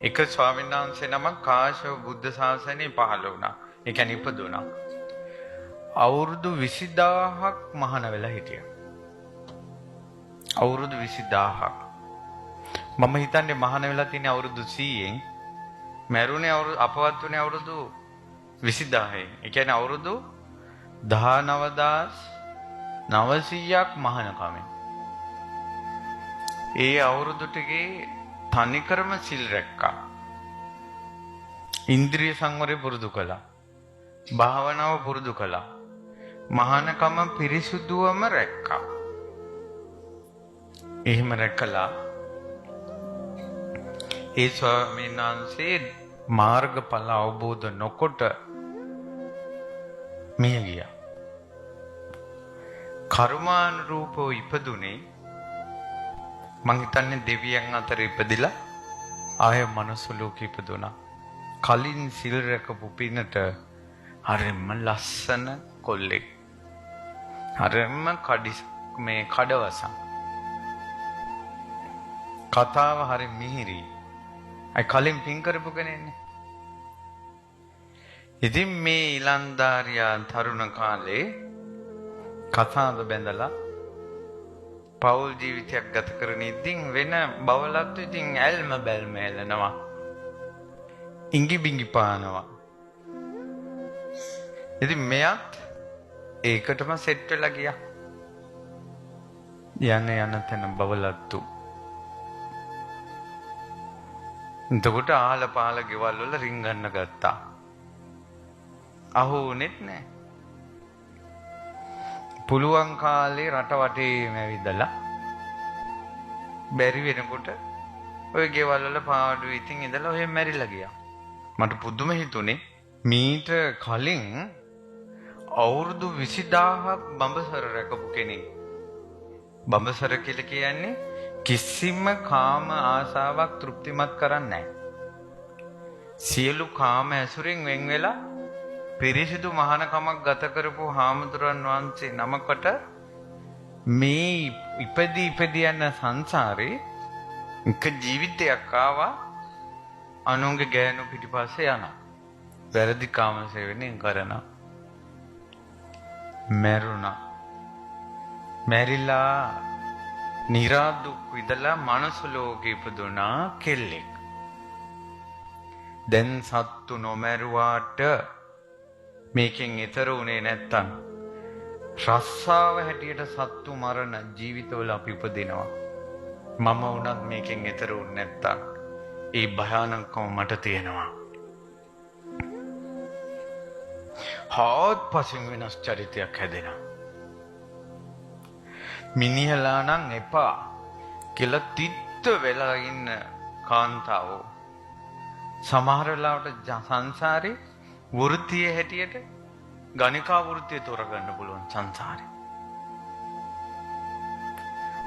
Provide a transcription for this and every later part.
එක ස්වාමීන් වහන්සේ නමක් කාශ්‍යප බුද්ධ ශාසනය පහළ වුණා. ඒ කියන්නේ ඉපදුණා. අවුරුදු 20000ක් මහාන වෙලා හිටියා. අවුරුදු 20000ක්. මම හිතන්නේ මහාන වෙලා තියෙන්නේ අවුරුදු 100න්. මැරුණේ අපවත් වුණේ අවුරුදු 20000න්. ඒ කියන්නේ අවුරුදු 19900ක් මහාන කමෙන්. ඒ අවුරුදු ටිකේ තනිකරම සිල් රැක්කා. ඉන්ද්‍රිය සංවරය පුරුදු කළා. භාවනාව පුරුදු කළා. මහානකම පිරිසුදුවම රැක්කා. එහෙම රැකලා ඒ ස්වාමීන් වහන්සේ මාර්ගඵල අවබෝධ නොකොට මිය ගියා. කර්මානුරූපව ඉපදුනේ මං හිතන්නේ දෙවියන් අතර ඉපදිලා ආය මනුස්ස ලෝකෙ ඉපදුණා. කලින් සිල් රැකපු පිනට හරිම ලස්සන කොල්ලෙක්. හරිම කඩවසම්. කතාව හරි මිහිරි. අය කලින් පින් කරපු කෙනෙන්නේ. ඉතින් මේ ඊලන්දාරියා තරුණ කාලේ කතාව බැඳලා පෞල් ජීවිතයක් ගත කරන ඉතින් වෙන බවලත් ඉතින් ඇල්ම බැල්ම එලනවා. ඉඟි බිඟි පානවා. ඉතින් මෙයත් ඒකටම සෙට් වෙලා ගියා. යන තැන බවලත්තු. එතකොට ආල පාල ගෙවල් වල රින්ගන්න ගත්තා. අහුනෙත් නෑ. පුළුවන් කාලේ රට වටේම ඇවිදලා බැරි වෙනකොට ඔය ගෙවල් වල පාඩු ඉතින් ඉඳලා ඔහෙ මැරිලා ගියා. මට පුදුම හිතුනේ මීට කලින් අවුරුදු 20000ක් බඹසර රැකපු කෙනෙක්. බඹසර කියලා කියන්නේ කිසිම කාම ආසාවක් තෘප්තිමත් කරන්නේ නැහැ. සියලු කාම ඇසුරෙන් වෙන් වෙලා පිරිසිදු මහානකමක් ගත කරපු හාමුදුරන් වහන්සේ නමකට මේ ඉපදී යන සංසාරේ එක ජීවිතයක් ආවා. අනුන්ගේ ගෑනු පිටිපස්සේ යනවා. වැරදි කාම සේවනයෙන් කරනවා. මැරුණා. මැරිලා නිරාදුක් විඳලා මනුස්ස ලෝකෙ ඉපදුනා කෙල්ලෙක්. දැන් සත්තු නොමැරුවාට මේකෙන් ඈතර උනේ නැත්තම් රස්සාව හැටියට සත්තු මරණ ජීවිතවල අපි උපදිනවා. මම වුණත් මේකෙන් ඈතර උන්නේ නැත්තම් ඒ භයානකම මට තියෙනවා. හොත්පසින් වෙනස් චරිතයක් හැදෙනවා. මිනිහලා නම් එපා කියලා තිත්ත වෙලා ඉන්න කාන්තාවෝ සමහර වෙලාවට සංසාරේ වෘත්තිය හැටියට ගණිකා වෘත්තිය තෝරගන්න පුළුවන් සංසාරේ.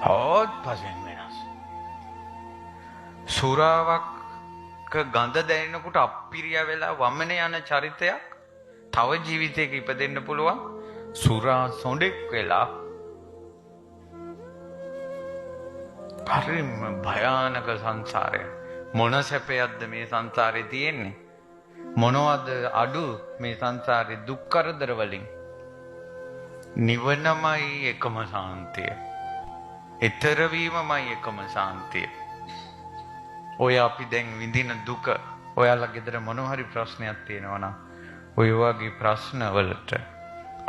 හොත්පසින් වෙනස්. සුරාවක් ගඳ දැනෙනකොට අප්පිරිය වෙලා වමන යන චරිතයක් තව ජීවිතයක ඉපදෙන්න පුළුවන්. සුරා සොඬෙක් වෙලා හරිම භයානක සංසාරය. මොන සැපයක්ද මේ සංසාරේ තියෙන්නේ? මොනවද අඩු මේ සංසාරේ දුක් කරදර වලින්? නිවනමයි එකම සාන්තිය. ඊතර වීමමයි එකම සාන්තිය. ඔය අපි දැන් විඳින දුක, ඔයාලා ගෙදර මොන හරි ප්‍රශ්නයක් තියෙනවා නම් ඔය වගේ ප්‍රශ්න වලට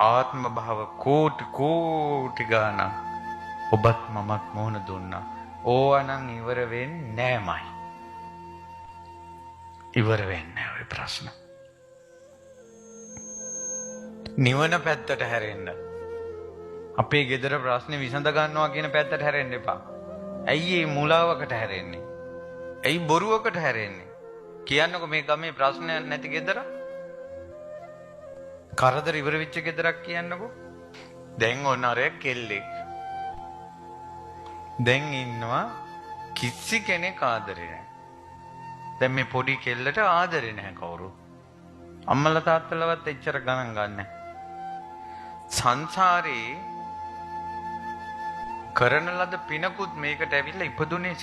ආත්ම භාව කෝටි ගාණක් ඔබත් මමත් මොහොන දුන්නා. ඕවා නම් ඉවර වෙන්නේ නෑමයි. ඉවර වෙන්නේ නෑ ඔය ප්‍රශ්න. නිවන පැත්තට හැරෙන්න. අපේ ගෙදර ප්‍රශ්නේ විසඳ ගන්නවා කියන පැත්තට හැරෙන්න එපා. ඇයි මේ මුලාවකට හැරෙන්නේ? ඇයි බොරුවකට හැරෙන්නේ? කියන්නකො මේ ගමේ ප්‍රශ්න නැති ගෙදර? කරදර ඉවර වෙච්ච ගෙදරක් කියන්නකො. දැන් ඔන්නරේ කෙල්ලෙක්. දැන් ඉන්නවා කිසි කෙනෙක් ආදරේ නැහැ. දැන් මේ පොඩි කෙල්ලට ආදරේ නැහැ කවුරු. අම්මලා තාත්තලාවත් එච්චර ගණන් ගන්නෑ. සංසාරේ කරන ලද පිනකුත් මේකට ඇවිල්ලා ඉපදුනේ